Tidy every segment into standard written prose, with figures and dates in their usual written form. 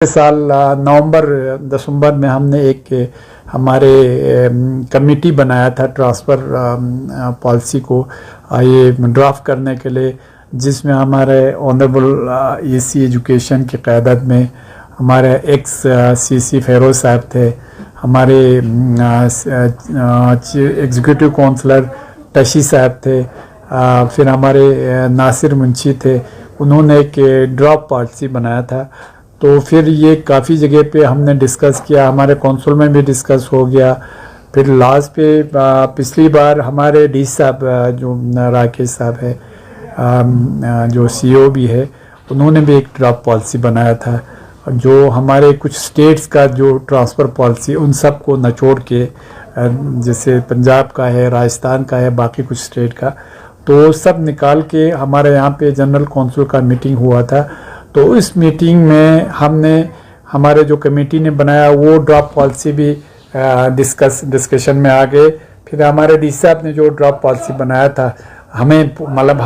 साल नवंबर दिसंबर में हमने एक हमारे कमेटी बनाया था ट्रांसफ़र पॉलिसी को ये ड्राफ्ट करने के लिए, जिसमें हमारे ऑनरेबल ईसी एजुकेशन की क़यादत में हमारे एक्स सीसी फेरोज साहब थे, हमारे एग्जीक्यूटिव काउंसलर टशी साहब थे, फिर हमारे नासिर मुंशी थे। उन्होंने एक ड्राफ्ट पॉलिसी बनाया था। तो फिर ये काफ़ी जगह पे हमने डिस्कस किया, हमारे कौंसल में भी डिस्कस हो गया। फिर लास्ट पे पिछली बार हमारे डी साहब जो राकेश साहब है, जो सीईओ भी है, उन्होंने भी एक ड्राफ्ट पॉलिसी बनाया था। जो हमारे कुछ स्टेट्स का जो ट्रांसफ़र पॉलिसी उन सब को निचोड़ के, जैसे पंजाब का है, राजस्थान का है, बाकी कुछ स्टेट का, तो सब निकाल के हमारे यहाँ पे जनरल कौंसिल का मीटिंग हुआ था। तो इस मीटिंग में हमने हमारे जो कमेटी ने बनाया वो ड्राफ्ट पॉलिसी भी डिस्कशन में आ गए। फिर हमारे डी साहब ने जो ड्राफ्ट पॉलिसी बनाया था, हमें मतलब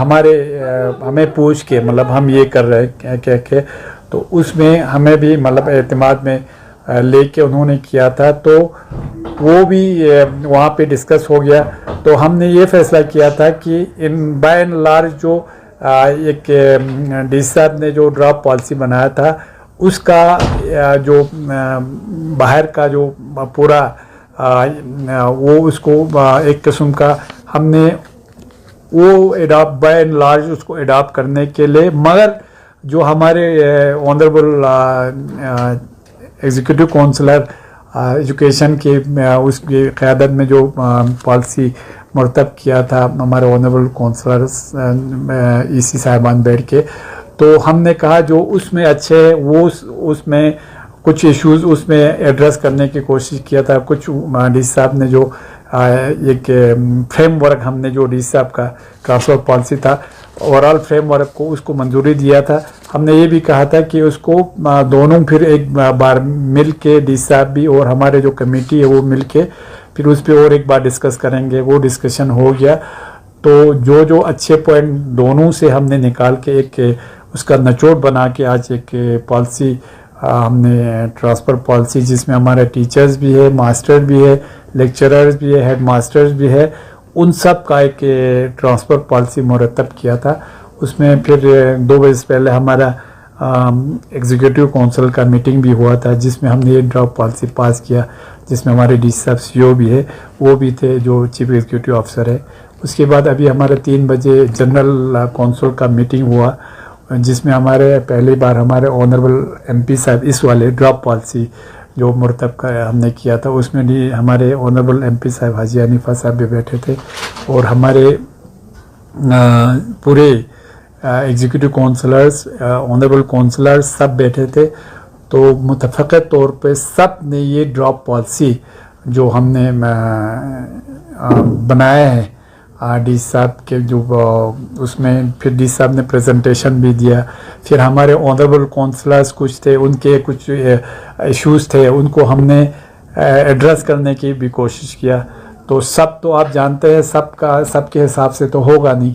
हमें पूछ के मतलब हम ये कर रहे हैं कह के, तो उसमें हमें भी मतलब एतमाद में लेके उन्होंने किया था। तो वो भी वहाँ पे डिस्कस हो गया। तो हमने ये फैसला किया था कि इन बाय एंड लार्ज जो एक डी साहब ने जो ड्राफ्ट पॉलिसी बनाया था, उसका जो बाहर का जो पूरा वो उसको एक किस्म का हमने वो एडॉप्ट बाय एंड लार्ज उसको एडॉप्ट करने के लिए, मगर जो हमारे ऑनरेबल एग्जीक्यूटिव काउंसलर एजुकेशन के उसकी क़यादत में जो पॉलिसी मुरतब किया था हमारे ऑनरेबल काउंसलर ईसी साहिबान बैठ के, तो हमने कहा जो उसमें अच्छे वो उसमें कुछ इश्यूज़ उसमें एड्रेस करने की कोशिश किया था। कुछ डी साहब ने जो एक फ्रेमवर्क हमने जो डी साहब का ट्रांसफ़र पॉलिसी था ओवरऑल फ्रेमवर्क को उसको मंजूरी दिया था। हमने ये भी कहा था कि उसको दोनों फिर एक बार मिल के डी साहब भी और हमारे जो कमेटी है वो मिल के फिर उस पर और एक बार डिस्कस करेंगे। वो डिस्कशन हो गया। तो जो जो अच्छे पॉइंट दोनों से हमने निकाल के एक उसका निचोड़ बना के आज एक पॉलिसी हमने ट्रांसफ़र पॉलिसी, जिसमें हमारे टीचर्स भी है, मास्टर भी है, लेक्चरर्स भी है, हेड मास्टर्स भी है, उन सब का एक ट्रांसफ़र पॉलिसी मुरतब किया था। उसमें फिर 2 बजे से पहले हमारा एग्जीक्यूटिव काउंसिल का मीटिंग भी हुआ था, जिसमें हमने ये ड्राफ्ट पॉलिसी पास किया, जिसमें हमारे डी साहब सीईओ भी है, वो भी थे, जो चीफ एग्जीक्यूटिव ऑफिसर है। उसके बाद अभी हमारे 3 बजे जनरल काउंसिल का मीटिंग हुआ, जिसमें हमारे पहली बार हमारे ऑनरेबल एमपी साहब इस वाले ड्राफ्ट पॉलिसी जो मुरतब का हमने किया था, उसमें भी हमारे ऑनरेबल एमपी साहब हाजी हनीफा साहब भी बैठे थे और हमारे पूरे एग्जीक्यूटिव काउंसलर्स, ऑनरेबल काउंसलर्स सब बैठे थे। तो मुतफ़क़े तौर पे सब ने ये ड्राफ्ट पॉलिसी जो हमने बनाया है डी साहब के जो उसमें फिर डी साहब ने प्रेजेंटेशन भी दिया। फिर हमारे ऑनरेबल काउंसलर्स कुछ थे, उनके कुछ इश्यूज़ थे, उनको हमने एड्रेस करने की भी कोशिश किया। तो सब तो आप जानते हैं सबके हिसाब से तो होगा नहीं,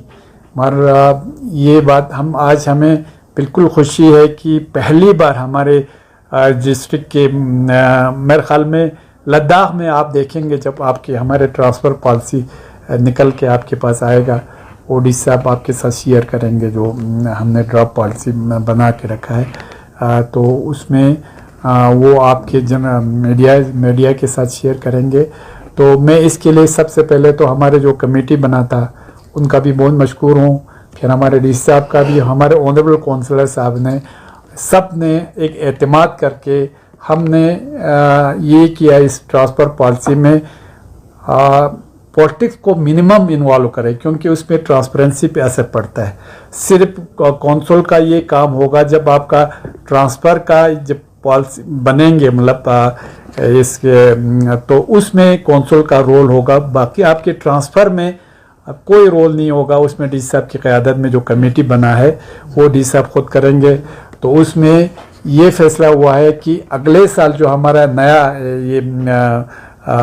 मगर ये बात आज हमें बिल्कुल खुशी है कि पहली बार हमारे डिस्ट्रिक्ट के मेरे ख्याल में लद्दाख में आप देखेंगे जब आपके हमारे ट्रांसफ़र पॉलिसी निकल के आपके पास आएगा, ओडी साहब आपके साथ शेयर करेंगे जो हमने ड्राफ्ट पॉलिसी बना के रखा है। तो उसमें वो आपके मीडिया के साथ शेयर करेंगे। तो मैं इसके लिए सबसे पहले तो हमारे जो कमेटी बना था उनका भी बहुत मशकूर हूँ। फिर हमारे डी साहब का भी, हमारे ऑनरेबल काउंसलर साहब ने, सब ने एक एतमाद करके हमने ये किया इस ट्रांसफ़र पॉलिसी में पॉलिटिक्स को मिनिमम इन्वॉल्व करें, क्योंकि उसमें ट्रांसपेरेंसी पे असर पड़ता है। सिर्फ कौंसिल का ये काम होगा जब आपका ट्रांसफ़र का जब पॉलिसी बनेंगे, मतलब इसके तो उसमें कौंसिल का रोल होगा, बाकी आपके ट्रांसफ़र में कोई रोल नहीं होगा। उसमें डी साहब की क़यादत में जो कमेटी बना है वो डी साहब खुद करेंगे। तो उसमें ये फैसला हुआ है कि अगले साल जो हमारा नया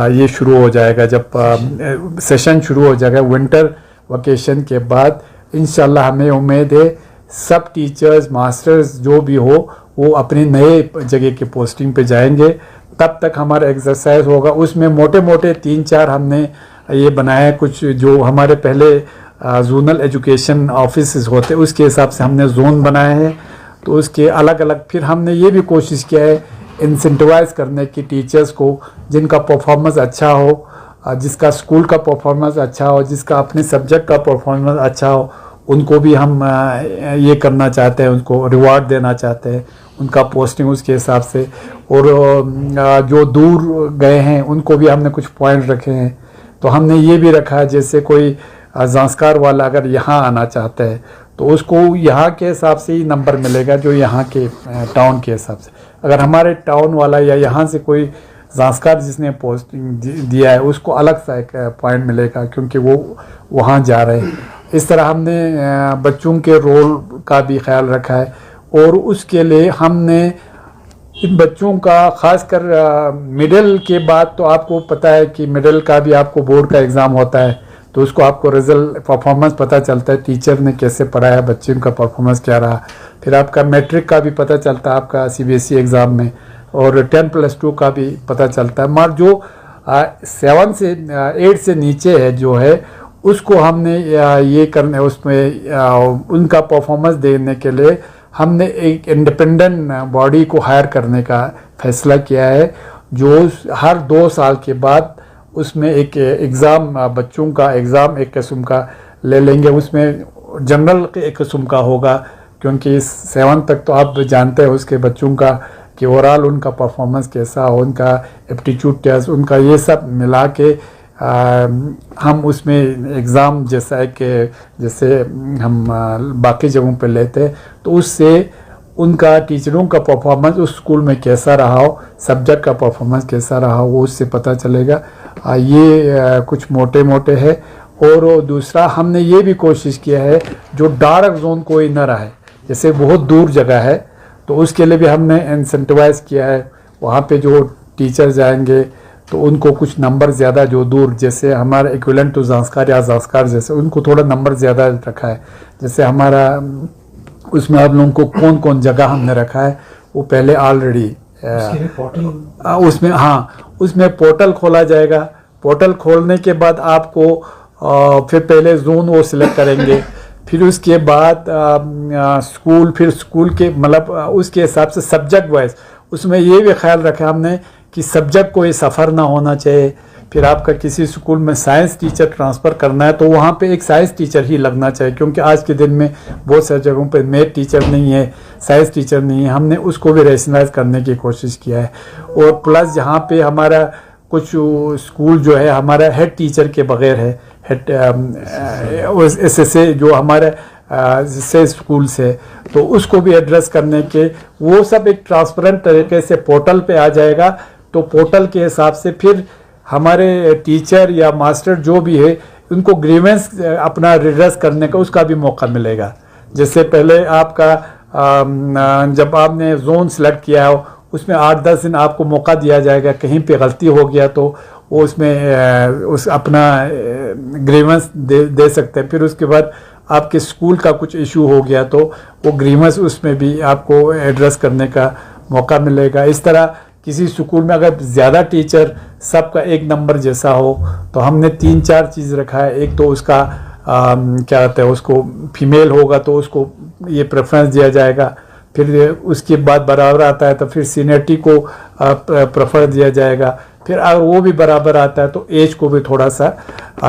ये शुरू हो जाएगा, जब सेशन शुरू हो जाएगा विंटर वकेशन के बाद, इंशाल्लाह हमें उम्मीद है सब टीचर्स मास्टर्स जो भी हो वो अपने नए जगह के पोस्टिंग पे जाएंगे। तब तक हमारा एक्सरसाइज होगा। उसमें मोटे मोटे 3-4 हमने ये बनाया कुछ, जो हमारे पहले जोनल एजुकेशन ऑफिस होते उसके हिसाब से हमने जोन बनाए हैं। तो उसके अलग अलग फिर हमने ये भी कोशिश किया है इंसेंटिवाइज करने की टीचर्स को, जिनका परफॉर्मेंस अच्छा हो, जिसका स्कूल का परफॉर्मेंस अच्छा हो, जिसका अपने सब्जेक्ट का परफॉर्मेंस अच्छा हो, उनको भी हम ये करना चाहते हैं, उनको रिवार्ड देना चाहते हैं, उनका पोस्टिंग उसके हिसाब से। और जो दूर गए हैं उनको भी हमने कुछ पॉइंट रखे हैं। तो हमने ये भी रखा है जैसे कोई ज़ांस्कार वाला अगर यहाँ आना चाहता है तो उसको यहाँ के हिसाब से ही नंबर मिलेगा, जो यहाँ के टाउन के हिसाब से। अगर हमारे टाउन वाला या यहाँ से कोई ज़ांस्कार जिसने पोस्टिंग दिया है उसको अलग सा एक पॉइंट मिलेगा, क्योंकि वो वहाँ जा रहे हैं। इस तरह हमने बच्चों के रोल का भी ख्याल रखा है। और उसके लिए हमने इन बच्चों का खासकर मिडिल के बाद, तो आपको पता है कि मिडिल का भी आपको बोर्ड का एग्ज़ाम होता है, तो उसको आपको रिजल्ट परफॉर्मेंस पता चलता है, टीचर ने कैसे पढ़ाया, बच्चे का परफॉर्मेंस क्या रहा। फिर आपका मैट्रिक का भी पता चलता है आपका CBSE एग्ज़ाम में, और 10+2 का भी पता चलता है। मगर जो 7 से 8 से नीचे है जो है, उसको हमने ये करने, उसमें उनका परफॉर्मेंस देने के लिए हमने एक इंडिपेंडेंट बॉडी को हायर करने का फैसला किया है, जो हर 2 साल के बाद उसमें एक एग्ज़ाम, बच्चों का एग्ज़ाम एक किस्म का ले लेंगे। उसमें जनरल एक किस्म का होगा, क्योंकि 7 तक तो आप जानते हैं उसके बच्चों का कि ओवरऑल उनका परफॉर्मेंस कैसा हो, उनका एप्टीट्यूड टेस्ट, उनका ये सब मिला के हम उसमें एग्ज़ाम जैसा है कि जैसे हम बाकी जगहों पे लेते हैं, तो उससे उनका टीचरों का परफॉर्मेंस उस स्कूल में कैसा रहा हो, सब्जेक्ट का परफॉर्मेंस कैसा रहा हो, वो उससे पता चलेगा। ये कुछ मोटे मोटे है। और दूसरा हमने ये भी कोशिश किया है जो डार्क जोन कोई न रहे, जैसे बहुत दूर जगह है तो उसके लिए भी हमने इंसेंटिवाइज किया है। वहाँ पे जो टीचर जाएंगे तो उनको कुछ नंबर ज़्यादा, जो दूर जैसे हमारा इक्विवेलेंट टू ज़ांस्कार या ज़ांस्कार जैसे, उनको थोड़ा नंबर ज़्यादा रखा है। जैसे हमारा उसमें आप लोगों को कौन कौन जगह हमने रखा है वो पहले ऑलरेडी उसमें, हाँ, उसमें पोर्टल खोला जाएगा। पोर्टल खोलने के बाद आपको फिर पहले जोन वो सिलेक्ट करेंगे, फिर उसके बाद स्कूल, फिर स्कूल के मतलब उसके हिसाब से सब्जेक्ट वाइज उसमें ये भी ख्याल रखा हमने कि सब्जेक्ट कोई सफ़र ना होना चाहिए। फिर आपका किसी स्कूल में साइंस टीचर ट्रांसफ़र करना है तो वहाँ पे एक साइंस टीचर ही लगना चाहिए, क्योंकि आज के दिन में बहुत सारी जगहों पे मैथ टीचर नहीं है, साइंस टीचर नहीं है। हमने उसको भी रेशनलाइज करने की कोशिश किया है। और प्लस जहाँ पे हमारा कुछ स्कूल जो है हमारा हेड टीचर के बगैर है, हेड ऐसे जो हमारे से स्कूल से, तो उसको भी एड्रेस करने के, वो सब एक ट्रांसपेरेंट तरीके से पोर्टल पे आ जाएगा। तो पोर्टल के हिसाब से फिर हमारे टीचर या मास्टर जो भी है उनको ग्रीवेंस अपना रिड्रेस करने का उसका भी मौका मिलेगा। जैसे पहले आपका जब आपने जोन सेलेक्ट किया हो उसमें 8-10 दिन आपको मौका दिया जाएगा, कहीं पे गलती हो गया तो वो उसमें उस अपना ग्रीवेंस दे सकते हैं। फिर उसके बाद आपके स्कूल का कुछ इशू हो गया तो वो ग्रीवेंस उसमें भी आपको एड्रेस करने का मौका मिलेगा। इस तरह किसी स्कूल में अगर ज़्यादा टीचर सबका एक नंबर जैसा हो तो हमने 3-4 चीज़ रखा है। एक तो उसका क्या कहते हैं, उसको फीमेल होगा तो उसको ये प्रेफरेंस दिया जाएगा। फिर उसके बाद बराबर आता है तो फिर सीनियरिटी को प्रेफर दिया जाएगा। फिर अगर वो भी बराबर आता है तो एज को भी थोड़ा सा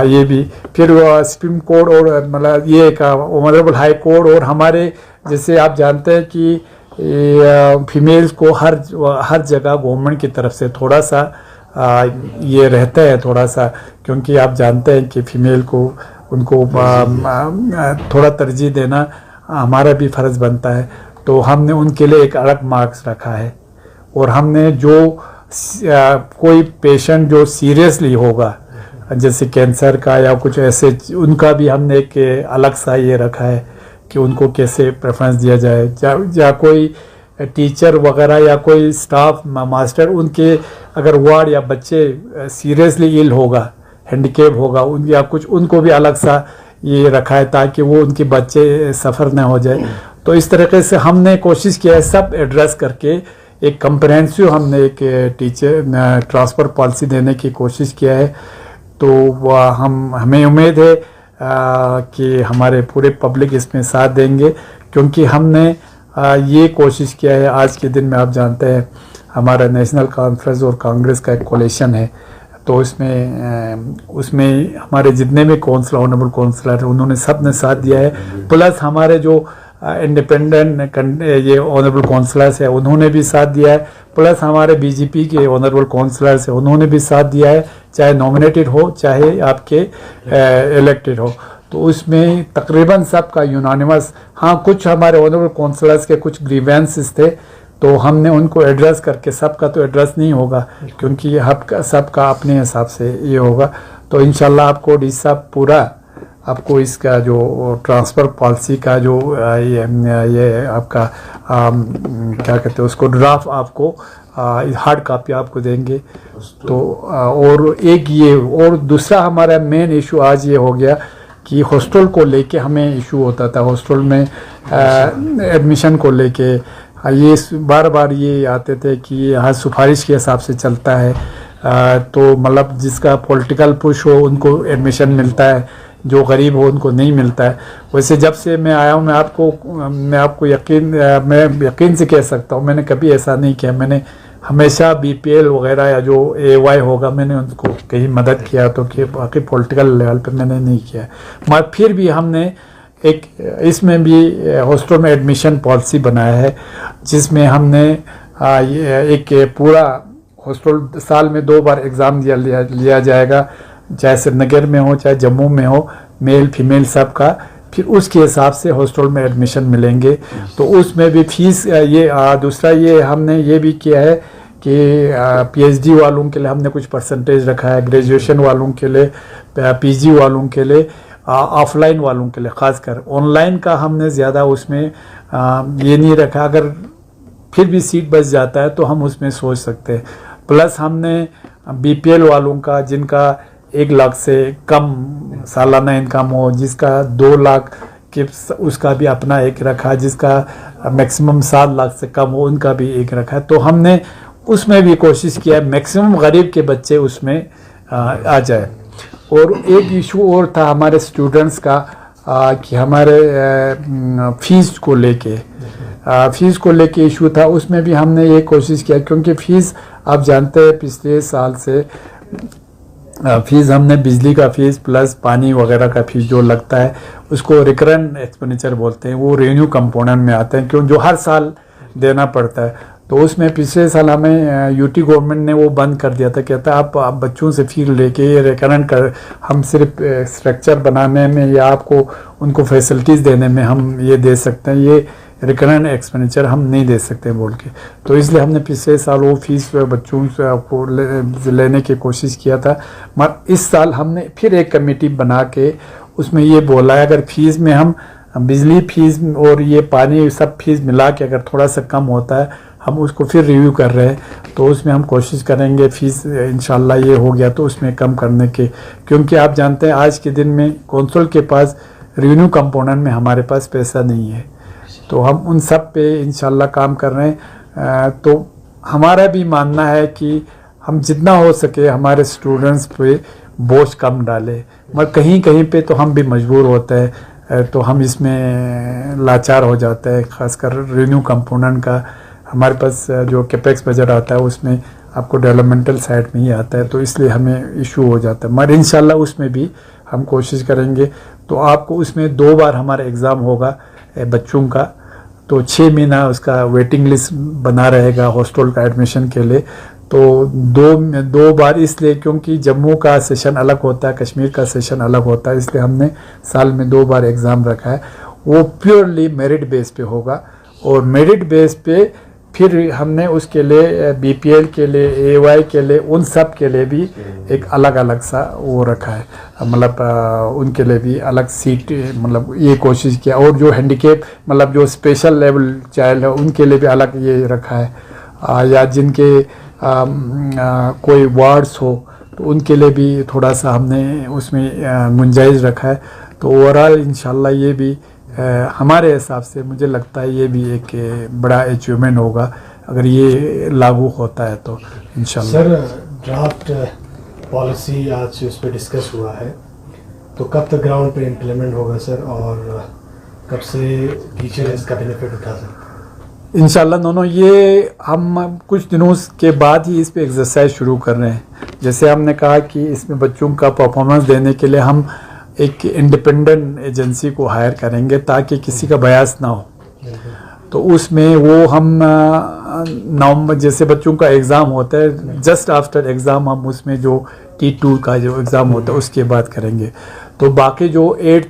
ये भी। फिर सुप्रीम कोर्ट और मतलब ये का ऑनरेबल हाई कोर्ट, और हमारे जैसे आप जानते हैं कि फीमेल्स को हर जगह गवर्नमेंट की तरफ से थोड़ा सा ये रहता है थोड़ा सा, क्योंकि आप जानते हैं कि फीमेल को उनको थोड़ा तरजीह देना हमारा भी फ़र्ज़ बनता है। तो हमने उनके लिए एक अलग मार्क्स रखा है। और हमने जो कोई पेशेंट जो सीरियसली होगा जैसे कैंसर का या कुछ ऐसे, उनका भी हमने एक अलग सा ये रखा है कि उनको कैसे प्रेफरेंस दिया जाए। या कोई टीचर वगैरह या कोई स्टाफ मास्टर, उनके अगर वार्ड या बच्चे सीरियसली इल होगा, हैंडीकैप होगा या कुछ, उनको भी अलग सा ये रखा है ताकि वो उनके बच्चे सफ़र न हो जाए। तो इस तरीके से हमने कोशिश किया है सब एड्रेस करके एक कंप्रहेंसिव हमने एक टीचर ट्रांसफ़र पॉलिसी देने की कोशिश किया है। तो हमें उम्मीद है कि हमारे पूरे पब्लिक इसमें साथ देंगे, क्योंकि हमने ये कोशिश किया है। आज के दिन में आप जानते हैं हमारा नेशनल कॉन्फ्रेंस और कांग्रेस का एक कोलिशन है, तो उसमें हमारे जितने भी कौंसलर ऑनरेबल कौंसलर हैं उन्होंने सब ने साथ दिया है, प्लस हमारे जो इंडिपेंडेंट ये ऑनरेबल कौंसलर्स है उन्होंने भी साथ दिया है, प्लस हमारे बीजेपी के ऑनरेबल कौंसलर्स है उन्होंने भी साथ दिया है, चाहे नॉमिनेटेड हो चाहे आपके इलेक्टेड हो। तो उसमें तकरीबन सबका यूनानिमस, हाँ कुछ हमारे ऑनरेबल कौंसलर्स के कुछ ग्रीवेंसेस थे तो हमने उनको एड्रेस करके, सबका तो एड्रेस नहीं होगा क्योंकि सबका अपने हिसाब से ये होगा। तो इंशाल्लाह आपको डी साहब पूरा आपको इसका जो ट्रांसफ़र पॉलिसी का जो ये आपका क्या कहते हैं उसको ड्राफ्ट आपको हार्ड कॉपी आपको देंगे। तो और एक ये और दूसरा हमारा मेन इशू आज ये हो गया कि हॉस्टल को लेके हमें इशू होता था, हॉस्टल में एडमिशन को लेके ये बार बार ये आते थे कि यहाँ सिफारिश के हिसाब से चलता है, तो मतलब जिसका पॉलिटिकल पुश हो उनको एडमिशन मिलता है, जो गरीब हो उनको नहीं मिलता है। वैसे जब से मैं आया हूँ मैं आपको मैं यकीन से कह सकता हूँ मैंने कभी ऐसा नहीं किया। मैंने हमेशा BPL वगैरह या जो AY होगा मैंने उनको कहीं मदद किया, तो कि बाकी पॉलिटिकल लेवल पे मैंने नहीं किया। मगर फिर भी हमने एक इसमें भी हॉस्टल में एडमिशन पॉलिसी बनाया है जिसमें हमने एक पूरा हॉस्टल साल में 2 बार एग्ज़ाम लिया जाएगा, चाहे श्रीनगर में हो चाहे जम्मू में हो, मेल फीमेल सब का। फिर उसके हिसाब से हॉस्टल में एडमिशन मिलेंगे। तो उसमें भी फीस ये दूसरा ये हमने ये भी किया है कि PhD वालों के लिए हमने कुछ परसेंटेज रखा है, ग्रेजुएशन वालों के लिए, PG वालों के लिए, ऑफलाइन वालों के लिए खासकर। ऑनलाइन का हमने ज़्यादा उसमें ये नहीं रखा, अगर फिर भी सीट बच जाता है तो हम उसमें सोच सकते हैं। प्लस हमने BPL वालों का जिनका 1 लाख से कम सालाना इनकम हो, जिसका 2 लाख के उसका भी अपना एक रखा, जिसका मैक्सिमम 7 लाख से कम हो उनका भी एक रखा। तो हमने उसमें भी कोशिश किया मैक्सिमम गरीब के बच्चे उसमें आ जाए। और एक इशू और था हमारे स्टूडेंट्स का कि हमारे फ़ीस को लेके इशू था। उसमें भी हमने ये कोशिश किया क्योंकि फ़ीस आप जानते हैं पिछले साल से फ़ीस हमने बिजली का फ़ीस प्लस पानी वगैरह का फ़ीस जो लगता है उसको रिकरेंट एक्सपेंडिचर बोलते हैं, वो रेवेन्यू कंपोनेंट में आते हैं क्यों जो हर साल देना पड़ता है। तो उसमें पिछले साल हमें UT गवर्नमेंट ने वो बंद कर दिया था, कहता है आप बच्चों से फ़ी लेके ये रिकरेंट कर, हम सिर्फ स्ट्रक्चर बनाने में या आपको उनको फैसिलिटीज़ देने में हम ये दे सकते हैं, ये रिकरेंट एक्सपेंडिचर हम नहीं दे सकते बोल के। तो इसलिए हमने पिछले साल वो फीस बच्चों से आपको लेने की कोशिश किया था। मगर इस साल हमने फिर एक कमेटी बना के उसमें ये बोला है अगर फीस में हम बिजली फीस और ये पानी सब फीस मिला के अगर थोड़ा सा कम होता है हम उसको फिर रिव्यू कर रहे हैं, तो उसमें हम कोशिश करेंगे फ़ीस इंशाल्लाह ये हो गया तो उसमें कम करने के, क्योंकि आप जानते हैं आज के दिन में कौंसल के पास रेवेन्यू कंपोनेंट में हमारे पास पैसा नहीं है। तो हम उन सब पे इंशाल्लाह काम कर रहे हैं। तो हमारा भी मानना है कि हम जितना हो सके हमारे स्टूडेंट्स पे बोझ कम डालें, मगर कहीं कहीं पे तो हम भी मजबूर होते हैं, तो हम इसमें लाचार हो जाते हैं। ख़ासकर रेवेन्यू कंपोनेंट का हमारे पास जो कैपेक्स बजट आता है उसमें आपको डेवलपमेंटल साइड में ही आता है, तो इसलिए हमें इशू हो जाता है। मगर इंशाल्लाह उसमें भी हम कोशिश करेंगे। तो आपको उसमें 2 बार हमारा एग्ज़ाम होगा बच्चों का, तो 6 महीना उसका वेटिंग लिस्ट बना रहेगा हॉस्टल का एडमिशन के लिए। तो दो बार इसलिए क्योंकि जम्मू का सेशन अलग होता है, कश्मीर का सेशन अलग होता है, इसलिए हमने साल में 2 बार एग्ज़ाम रखा है। वो प्योरली मेरिट बेस पे होगा और मेरिट बेस पे फिर हमने उसके लिए BPL के लिए AY के लिए उन सब के लिए भी एक अलग अलग सा वो रखा है, मतलब उनके लिए भी अलग सीट, मतलब ये कोशिश किया। और जो हैंडीकेप मतलब जो स्पेशल लेवल चाइल्ड है उनके लिए भी अलग ये रखा है, या जिनके कोई वार्ड्स हो तो उनके लिए भी थोड़ा सा हमने उसमें गुंजाइश रखा है। तो ओवरऑल इंशाल्लाह ये भी हमारे हिसाब से मुझे लगता है ये भी एक बड़ा अचीवमेंट होगा अगर ये लागू होता है तो इंशाल्लाह। सर, ड्राफ्ट पॉलिसी आज उस पर डिस्कस हुआ है, तो कब तक ग्राउंड पे इम्प्लीमेंट होगा सर, और कब से टीचर इसका बेनिफिट उठा सकते हैं? इंशाल्लाह दोनों ये हम कुछ दिनों के बाद ही इस पे एक्सरसाइज शुरू कर रहे हैं। जैसे हमने कहा कि इसमें बच्चों का परफॉर्मेंस देने के लिए हम एक इंडिपेंडेंट एजेंसी को हायर करेंगे ताकि किसी का बयास ना हो। तो उसमें वो हम नवंबर जैसे बच्चों का एग्ज़ाम होता है, जस्ट आफ्टर एग्ज़ाम हम उसमें जो T2 का जो एग्ज़ाम होता है उसके बाद करेंगे। तो बाकी जो 8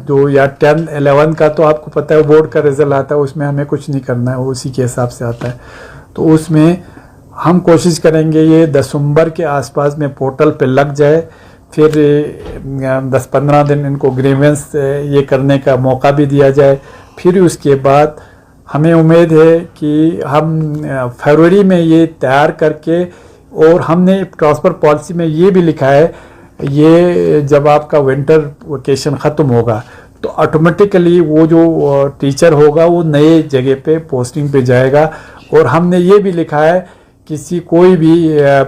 जो या 10 11 का तो आपको पता है बोर्ड का रिजल्ट आता है, उसमें हमें कुछ नहीं करना है, वो उसी के हिसाब से आता है। तो उसमें हम कोशिश करेंगे ये दिसंबर के आसपास में पोर्टल पे लग जाए, फिर 10-15 दिन इनको ग्रीवेंस ये करने का मौका भी दिया जाए। फिर उसके बाद हमें उम्मीद है कि हम फरवरी में ये तैयार करके, और हमने ट्रांसफ़र पॉलिसी में ये भी लिखा है ये जब आपका विंटर वेकेशन ख़त्म होगा तो ऑटोमेटिकली वो जो टीचर होगा वो नए जगह पे पोस्टिंग पे जाएगा। और हमने ये भी लिखा है किसी कोई भी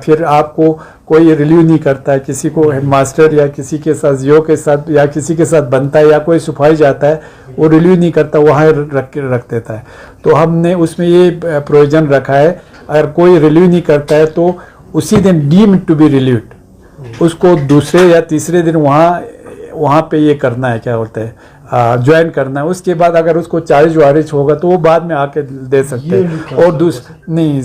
फिर आपको कोई रिलीव नहीं करता है, किसी को हेडमास्टर या किसी के साथ जियो के साथ या किसी के साथ बनता है या कोई सिपाही जाता है वो रिलीव नहीं करता, वहाँ रख देता है। तो हमने उसमें ये प्रोविजन रखा है अगर कोई रिलीव नहीं करता है तो उसी दिन डीम्ड टू बी रिलीव्ड, उसको दूसरे या तीसरे दिन वहाँ पे ये करना है, क्या बोलते हैं, ज्वाइन करना है। उसके बाद अगर उसको चार्ज वारिज होगा तो वो बाद में आके दे सकते हैं। और नहीं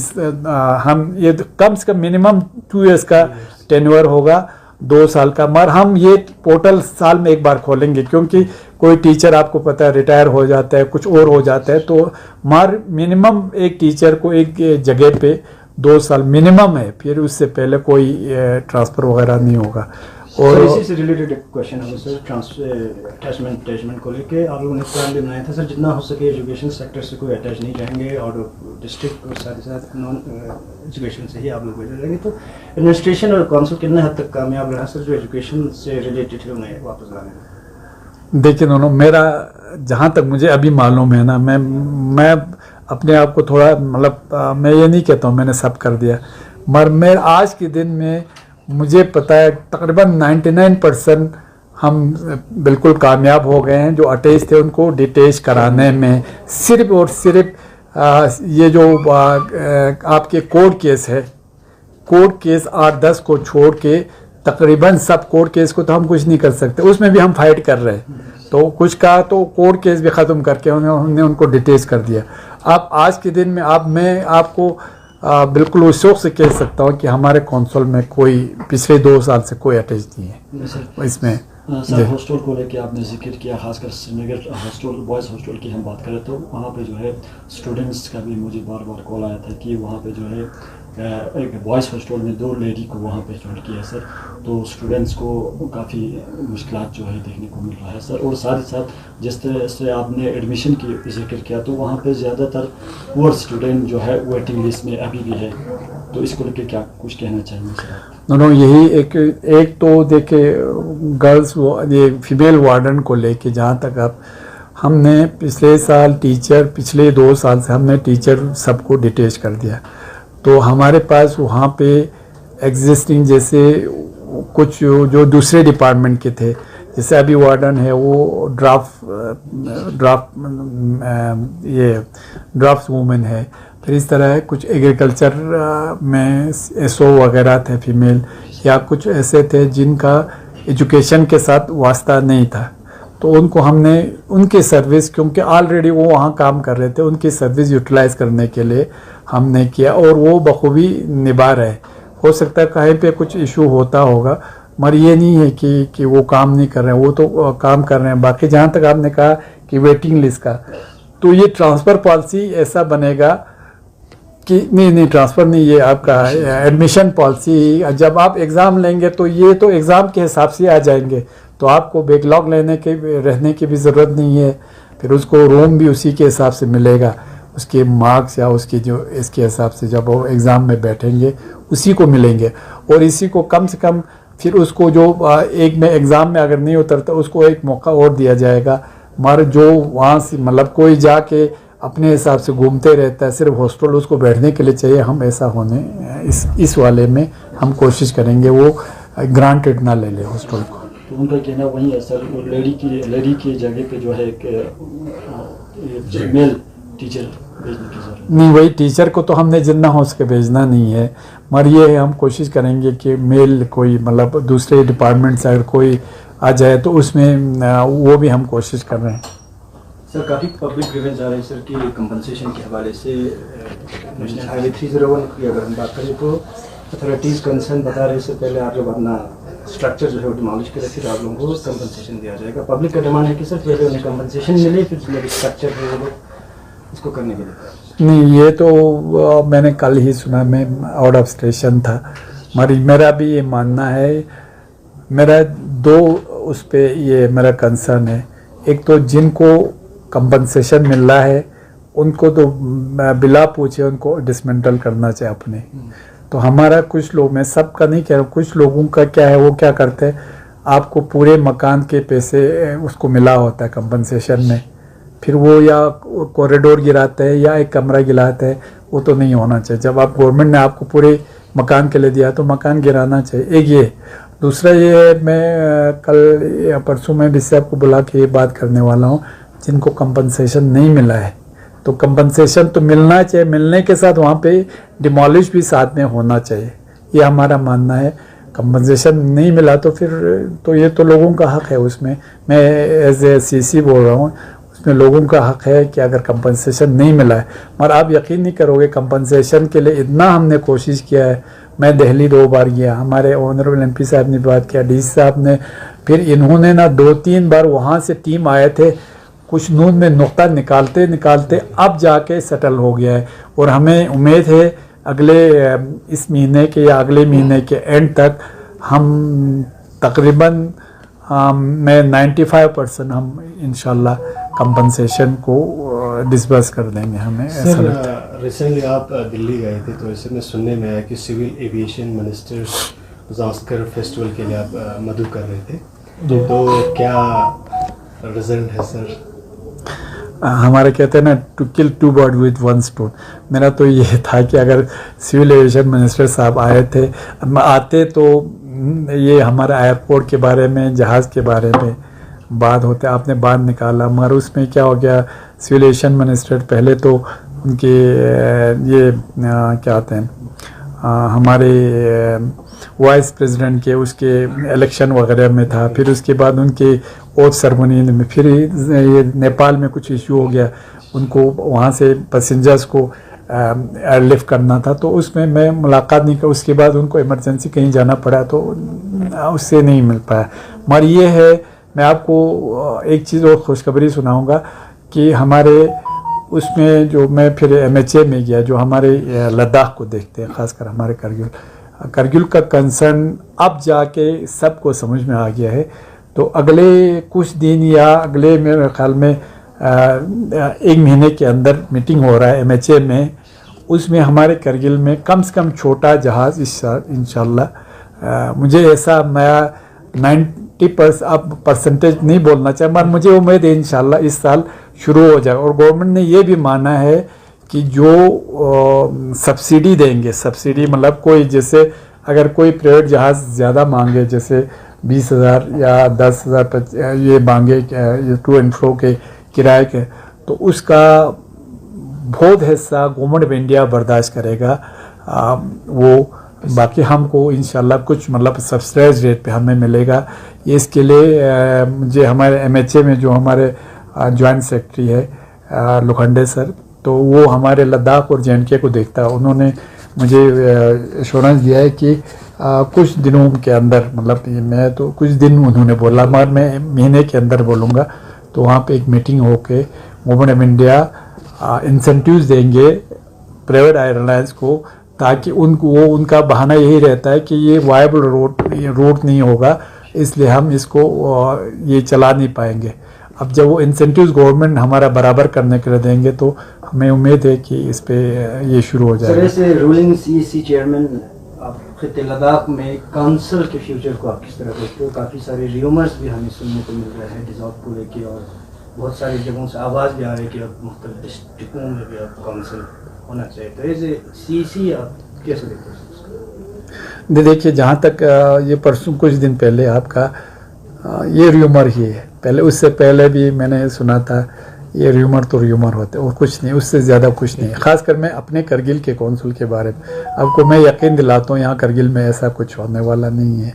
हम ये कम से कम मिनिमम 2 इयर्स का टेन्योर होगा, 2 साल का। मगर हम ये पोर्टल साल में एक बार खोलेंगे क्योंकि कोई टीचर आपको पता है रिटायर हो जाता है, कुछ और हो जाता है, तो मगर मिनिमम एक टीचर को एक जगह पे 2 साल मिनिमम है, फिर उससे पहले कोई ट्रांसफ़र वगैरह नहीं होगा। और इसी से रिलेटेड एक क्वेश्चन है सर, अटैचमेंट को लेके आप लोगों ने प्लान भी बनाया था सर, जितना हो सके एजुकेशन सेक्टर से कोई अटैच नहीं रहेंगे और डिस्ट्रिक्ट और साथ ही साथ नॉन एजुकेशन से ही आप लोग भेजे रहेंगे। तो एडमिनिस्ट्रेशन और काउंसिल कितने हद तक कामयाब रहा सर जो एजुकेशन से रिलेटेड है उन्हें वापस लाने में? देखिए दोनों, मेरा जहाँ तक मुझे अभी मालूम है ना, मैं अपने आप को थोड़ा मतलब मैं ये नहीं कहता हूँ मैंने सब कर दिया, मगर मैं आज के दिन में मुझे पता है तकरीबन 99% हम बिल्कुल कामयाब हो गए हैं। जो अटैच थे उनको डिटेच कराने में सिर्फ और सिर्फ ये जो आपके कोर्ट केस है, कोर्ट केस 8-10 को छोड़ के तकरीबन सब कोर्ट केस को तो हम कुछ नहीं कर सकते, उसमें भी हम फाइट कर रहे हैं। तो कुछ का तो कोर्ट केस भी ख़त्म करके हमने उनको डिटेच कर दिया। अब आज के दिन में मैं आपको बिल्कुल उस शौक से कह सकता हूँ कि हमारे कौंसल में कोई पिछले 2 साल से कोई अटैच नहीं है इसमें। सर हॉस्टल को लेके आपने जिक्र किया, खासकर श्रीनगर हॉस्टल बॉयज़ हॉस्टल की हम बात करें तो वहाँ पे जो है स्टूडेंट्स का भी मुझे बार बार कॉल आया था कि वहाँ पे जो है एक बॉयज़ हॉस्टल में 2 लेडी को वहाँ पे जॉइन किया है सर, तो स्टूडेंट्स को काफ़ी मुश्किलात जो है देखने को मिल रहा है सर। और साथ ही साथ जिस तरह से आपने एडमिशन की जिक्र किया तो वहाँ पे ज़्यादातर पुअर स्टूडेंट जो है वेटिंग लिस्ट में अभी भी है, तो इसको लेकर क्या कुछ कहना चाहेंगे सर? नो यही एक तो देखे गर्ल्स ये फीमेल वार्डन को लेके जहाँ तक अब हमने पिछले साल पिछले 2 साल से हमने टीचर सबको डिटेच कर दिया। तो हमारे पास वहाँ पे एग्जिस्टिंग जैसे कुछ जो दूसरे डिपार्टमेंट के थे, जैसे अभी वार्डन है वो ड्राफ्ट वूमेन है, फिर इस तरह कुछ एग्रीकल्चर में एसओ वगैरह थे फीमेल, या कुछ ऐसे थे जिनका एजुकेशन के साथ वास्ता नहीं था, तो उनको हमने उनकी सर्विस, क्योंकि ऑलरेडी वो वहाँ काम कर रहे थे, उनकी सर्विस यूटिलाइज करने के लिए हमने किया और वो बखूबी निभा रहे। हो सकता है कहीं पे कुछ इशू होता होगा, मगर ये नहीं है कि वो काम नहीं कर रहे हैं, वो तो काम कर रहे हैं। बाकी जहाँ तक आपने कहा कि वेटिंग लिस्ट का, तो ये ट्रांसफ़र पॉलिसी ऐसा बनेगा कि नहीं ट्रांसफ़र नहीं, ये आपका एडमिशन पॉलिसी, जब आप एग्ज़ाम लेंगे तो ये तो एग्ज़ाम के हिसाब से आ जाएंगे, तो आपको बैकलॉग रहने की भी ज़रूरत नहीं है। फिर उसको रूम भी उसी के हिसाब से मिलेगा, उसके मार्क्स या उसकी जो इसके हिसाब से जब वो एग्ज़ाम में बैठेंगे उसी को मिलेंगे। और इसी को कम से कम फिर उसको जो एक में एग्ज़ाम में अगर नहीं उतरता उसको एक मौका और दिया जाएगा। मगर जो वहाँ से मतलब कोई जाके अपने हिसाब से घूमते रहता है, सिर्फ हॉस्टल उसको बैठने के लिए चाहिए, हम ऐसा होने इस वाले में हम कोशिश करेंगे वो ग्रांटेड ना ले ले हॉस्टल को। तो उनका कहना वही है सर, वो लेडी की जगह पे जो है एक मेल टीचर भेजने की जरूरत नहीं, वही टीचर को तो हमने जितना हो सके भेजना नहीं है, मगर ये है हम कोशिश करेंगे कि मेल कोई मतलब दूसरे डिपार्टमेंट से अगर कोई आ जाए तो उसमें वो भी हम कोशिश कर रहे हैं। सर काफ़ी पब्लिक ग्रीवेंस आ रहे हैं सर कि कंपनसेशन के हवाले से नेशनल हाईवे 301 की अगर हम बात करें तो अथॉरिटीज़ कंसर्न बता रहे, इससे पहले आप लोग अपना स्ट्रक्चर जो है वो डिमोलिश करें, फिर आप लोगों को कंपनसेशन दिया जाएगा। पब्लिक का डिमांड है कि सर पहले उन्हें कंपनसेशन मिले, फिर जो स्ट्रक्चर है वो लोग इसको करने के लिए। नहीं, ये तो मैंने कल ही सुना, मैं आउट ऑफ स्टेशन था, मगर मेरा भी ये मानना है, मेरा दो उस पे ये मेरा कंसर्न है। एक तो जिनको कंपनसेशन मिल रहा है उनको तो बिला पूछे उनको डिसमेंटल करना चाहिए अपने। तो हमारा कुछ लोग, मैं सबका नहीं कह रहा हूँ, कुछ लोगों का क्या है वो क्या करते हैं, आपको पूरे मकान के पैसे उसको मिला होता है कंपनसेशन में, फिर वो या कॉरिडोर गिराते हैं या एक कमरा गिराते हैं, वो तो नहीं होना चाहिए। जब आप गवर्नमेंट ने आपको पूरे मकान के लिए दिया तो मकान गिराना चाहिए। एक ये, दूसरा ये मैं कल या परसों में डी सी को बुला के ये बात करने वाला हूँ, जिनको कंपनसेशन नहीं मिला है तो कंपनसेशन तो मिलना चाहिए, मिलने के साथ वहाँ पे डिमोलिश भी साथ में होना चाहिए, ये हमारा मानना है। कंपनसेशन नहीं मिला तो फिर तो ये तो लोगों का हक है, उसमें मैं एज ए CC बोल रहा हूँ, उसमें लोगों का हक है कि अगर कंपनसेशन नहीं मिला है। मगर आप यकीन नहीं करोगे, कंपनसेशन के लिए इतना हमने कोशिश किया है। मैं दिल्ली 2 बार गया, हमारे ऑनरेबल MP साहब ने बात किया, DC साहब ने, फिर इन्होंने ना 2-3 बार वहाँ से टीम आए थे, कुछ नून में नुक्ता निकालते निकालते अब जाके सेटल हो गया है। और हमें उम्मीद है अगले इस महीने के या अगले महीने के एंड तक हम तकरीबन मैं 95% हम इंशाल्लाह कंपनसेशन को डिस्बर्स कर देंगे। हमें ऐसा लगता है। रिसेंटली आप दिल्ली गए थे तो इसमें सुनने में आया कि civil aviation minister Oscar festival के लिए आप मदु कर रहे थे, तो क्या रिजल्ट है सर? हमारे कहते हैं ना, to kill 2 bird with 1 stone. मेरा तो ये था कि अगर सिविल एविएशन मिनिस्टर साहब आते तो ये हमारा एयरपोर्ट के बारे में, जहाज़ के बारे में बात होते, आपने बात निकाला, मगर उसमें क्या हो गया, सिविल एविएशन मिनिस्टर पहले तो उनके ये क्या आते हैं हमारे वाइस प्रेसिडेंट के उसके इलेक्शन वगैरह में था, फिर उसके बाद उनके ओथ सेरेमनी में, फिर ये नेपाल में कुछ इशू हो गया, उनको वहाँ से पैसेंजर्स को एयरलिफ्ट करना था, तो उसमें मैं मुलाकात नहीं कर, उसके बाद उनको इमरजेंसी कहीं जाना पड़ा तो उससे नहीं मिल पाया। मगर ये है, मैं आपको एक चीज़ और खुशखबरी सुनाऊंगा कि हमारे उसमें जो मैं फिर MHA में गया, जो हमारे लद्दाख को देखते हैं, ख़ासकर हमारे करगिल का कंसर्न अब जाके सबको समझ में आ गया है। तो अगले कुछ दिन या अगले मेरे ख्याल में 1 महीने के अंदर मीटिंग हो रहा है MHA में, उसमें हमारे करगिल में कम से कम छोटा जहाज़ इस साल इंशाल्लाह, मुझे ऐसा मैं 90% अब परसेंटेज नहीं बोलना चाहिए, मगर मुझे उम्मीद है इंशाल्लाह इस साल शुरू हो जाए। और गवर्नमेंट ने ये भी माना है कि जो सब्सिडी देंगे, सब्सिडी मतलब कोई जैसे अगर कोई प्राइवेट जहाज़ ज़्यादा मांगे, जैसे 20,000 या 10,000 ये मांगे टू एंड फ्रो के किराए के, तो उसका बहुत हिस्सा गवर्नमेंट ऑफ इंडिया बर्दाश्त करेगा। वो बाकी हमको इंशाल्लाह कुछ मतलब सब्सिडाइज रेट पे हमें मिलेगा। ये इसके लिए मुझे हमारे MHA में जो हमारे जॉइंट सेक्रेटरी है लोखंडे सर, तो वो हमारे लद्दाख और JNK को देखता है, उन्होंने मुझे एश्योरेंस दिया है कि कुछ दिनों के अंदर, मतलब मैं तो कुछ दिन उन्होंने बोला, मगर मैं महीने के अंदर बोलूँगा, तो वहाँ पे एक मीटिंग होके गवर्नमेंट ऑफ इंडिया इंसेंटिव्स देंगे प्राइवेट एयरलाइंस को, ताकि उनका बहाना यही रहता है कि ये वायबल रूट नहीं होगा, इसलिए हम इसको ये चला नहीं पाएंगे। अब जब वो इंसेंटिव्स गवर्नमेंट हमारा बराबर करने के लिए देंगे तो हमें उम्मीद है कि इस पे ये शुरू हो जाएगा। सर, ऐसे रूलिंग CEC चेयरमैन आप खित्ते लद्दाख में काउंसिल के फ्यूचर को आप किस तरह देखते हो? काफ़ी सारे र्यूमर्स भी हमें सुनने को मिल रहे हैं डिज़ॉल्व को लेके, और बहुत सारी जगहों से आवाज़ भी आ रही है कि अब मुख्तलिफ डिस्ट्रिक्टों में भी अब काउंसिल होना चाहिए। तो एज ए CC आप कैसे देखते हो उसको? देखिए, जहाँ तक ये परसों कुछ दिन पहले आपका ये र्यूमर ही है, पहले उससे पहले भी मैंने सुना था ये र्यूमर तो र्यूमर होते और कुछ नहीं, उससे ज़्यादा कुछ नहीं। ख़ासकर मैं अपने करगिल के कौंसल के बारे में आपको मैं यकीन दिलाता हूँ, यहाँ करगिल में ऐसा कुछ होने वाला नहीं है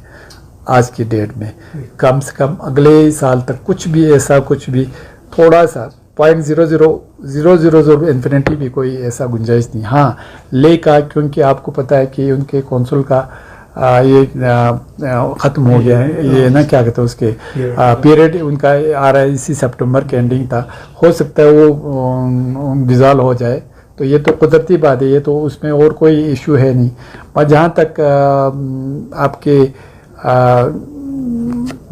आज की डेट में। कम से कम अगले साल तक कुछ भी ऐसा, कुछ भी थोड़ा सा 0.0000 इन्फिनिटी भी कोई ऐसा गुंजाइश नहीं। हाँ, ले का, क्योंकि आपको पता है कि उनके कौंसल का ये ख़त्म हो गया है, ये ना क्या कहते हैं उसके पीरियड उनका आ रहा है, इसी सितंबर के एंडिंग था। हो सकता है वो डिज़ॉल्व हो जाए, तो ये तो कुदरती बात है, ये तो उसमें और कोई इशू है नहीं। और जहाँ तक आपके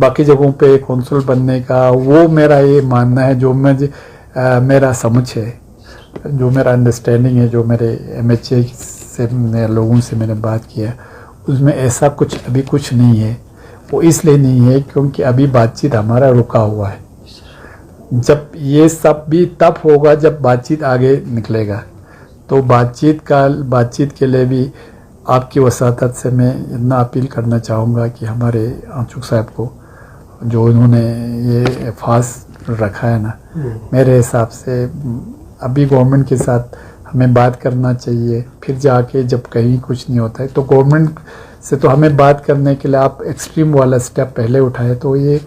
बाकी जगहों पे कौंसल बनने का, वो मेरा ये मानना है, जो मेरा समझ है, जो मेरा अंडरस्टैंडिंग है, जो मेरे MHA से लोगों से मैंने बात किया, उसमें ऐसा कुछ अभी कुछ नहीं है। वो इसलिए नहीं है क्योंकि अभी बातचीत हमारा रुका हुआ है। जब ये सब भी तब होगा जब बातचीत आगे निकलेगा। तो बातचीत के लिए भी आपकी वसातत से मैं इतना अपील करना चाहूँगा कि हमारे आंचुक साहब को, जो उन्होंने ये फास रखा है ना, मेरे हिसाब से अभी गवर्नमेंट के साथ हमें बात करना चाहिए। फिर जाके जब कहीं कुछ नहीं होता है तो गवर्नमेंट से तो हमें बात करने के लिए आप एक्सट्रीम वाला स्टेप पहले उठाए, तो ये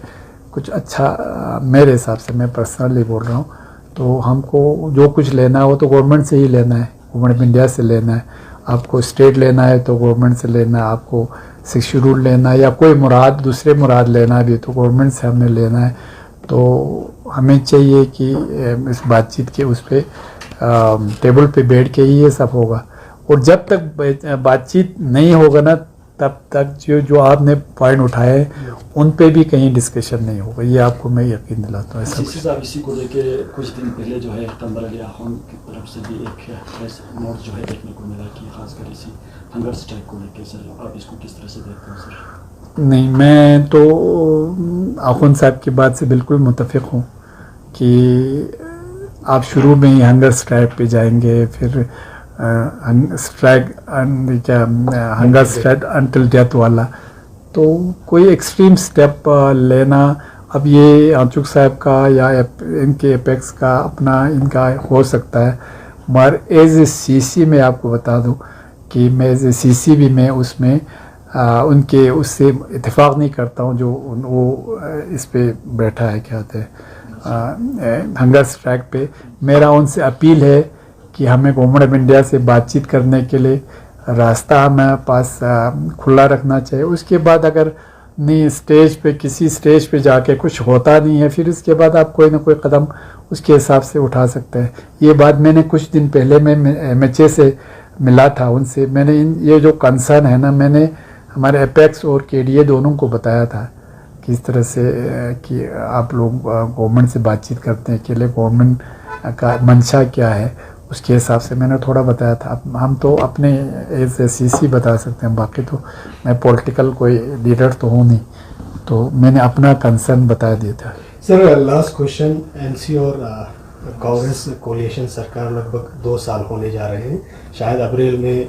कुछ अच्छा मेरे हिसाब से, मैं पर्सनली बोल रहा हूँ। तो हमको जो कुछ लेना हो तो गवर्नमेंट से ही लेना है, गवर्नमेंट ऑफ इंडिया से लेना है। आपको स्टेट लेना है तो गवर्नमेंट से लेना है, आपको 6 शेड्यूल लेना है या कोई मुराद, दूसरे मुराद लेना भी तो गवर्नमेंट से हमने लेना है। तो हमें चाहिए कि इस बातचीत के उस पर टेबल पे बैठ के ही ये सब होगा। और जब तक बातचीत नहीं होगा ना, तब तक जो आपने पॉइंट उठाए उन पे भी कहीं डिस्कशन नहीं होगा, ये आपको मैं यकीन दिलाता हूँ। ऐसा साहब, इसी को लेके कुछ दिन पहले जो है तंबर अली आखोन की तरफ से भी एक प्रेस नोट जो है देखने को मिला कि खासकर इसी हंगर स्ट्राइक को लेके। सर, आप इसको किस तरह से देखते हैं सर? नहीं, मैं तो आखुन साहब की बात से बिल्कुल मुतफिक हूँ कि आप शुरू में ही हंगर स्ट्राइक पे जाएंगे, फिर strike hunger strike until death वाला, तो कोई एक्सट्रीम स्टेप लेना, अब ये आंचुक साहब का या इनके एपेक्स का अपना इनका हो सकता है, मगर एज ए CC मैं आपको बता दूं कि मैं एज ए CC भी मैं उसमें उनके उससे इत्तेफाक नहीं करता हूं जो वो इस पे बैठा है, क्या कहते हैं हंगर स्ट्राइक पे। मेरा उनसे अपील है कि हमें गवर्नमेंट ऑफ इंडिया से बातचीत करने के लिए रास्ता हमारे पास खुला रखना चाहिए। उसके बाद अगर नहीं किसी स्टेज पे जाके कुछ होता नहीं है, फिर उसके बाद आप कोई ना कोई कदम उसके हिसाब से उठा सकते हैं। ये बात मैंने कुछ दिन पहले मैं MHA से मिला था, उनसे मैंने ये जो कंसर्न है ना, मैंने हमारे एपेक्स और KDA दोनों को बताया था किस तरह से कि आप लोग गवर्नमेंट से बातचीत करते हैं, के लिए गवर्नमेंट का मंशा क्या है, उसके हिसाब से मैंने थोड़ा बताया था। हम तो अपने एज ए CC बता सकते हैं, बाकी तो मैं पॉलिटिकल कोई लीडर तो हूँ नहीं, तो मैंने अपना कंसर्न बता दिया था। सर, लास्ट क्वेश्चन, NC और कांग्रेस कोलिशन सरकार लगभग 2 साल होने जा रहे हैं, शायद अप्रैल में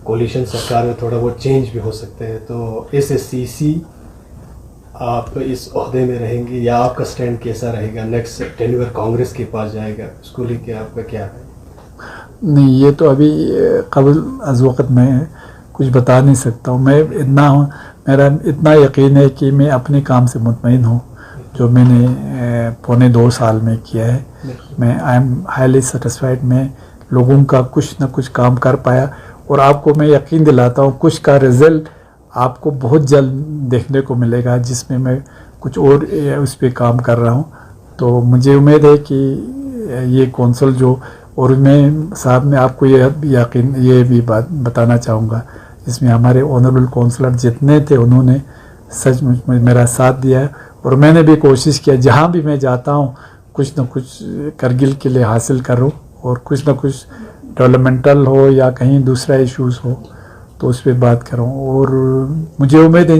कोलिशन सरकार में थोड़ा बहुत चेंज भी हो सकते हैं, तो एज ए CC आप इस ओहदे में रहेंगे या आपका स्टैंड कैसा रहेगा? नेक्स्ट टेन्योर कांग्रेस के पास जाएगा, उसको लेके आपका क्या है? नहीं, ये तो अभी कबल अज वक़्त मैं कुछ बता नहीं सकता हूँ। मेरा इतना यकीन है कि मैं अपने काम से मुतमईन हूँ, जो मैंने पौने 2 साल में किया है। मैं आई एम हाईली सेटिस्फाइड, मैं लोगों का कुछ ना कुछ काम कर पाया, और आपको मैं यकीन दिलाता हूँ कुछ का रिज़ल्ट आपको बहुत जल्द देखने को मिलेगा, जिसमें मैं कुछ और उस पर काम कर रहा हूँ। तो मुझे उम्मीद है कि ये कौंसल जो, और मैं साहब में आपको ये भी बात बताना चाहूँगा, इसमें हमारे ऑनरेबल काउंसलर जितने थे उन्होंने सचमुच में मेरा साथ दिया है, और मैंने भी कोशिश किया जहाँ भी मैं जाता हूँ कुछ न कुछ करगिल के लिए हासिल करूँ, और कुछ न कुछ डेवलपमेंटल हो या कहीं दूसरा इश्यूज़ हो तो उस पर बात करूँ। और मुझे उम्मीद है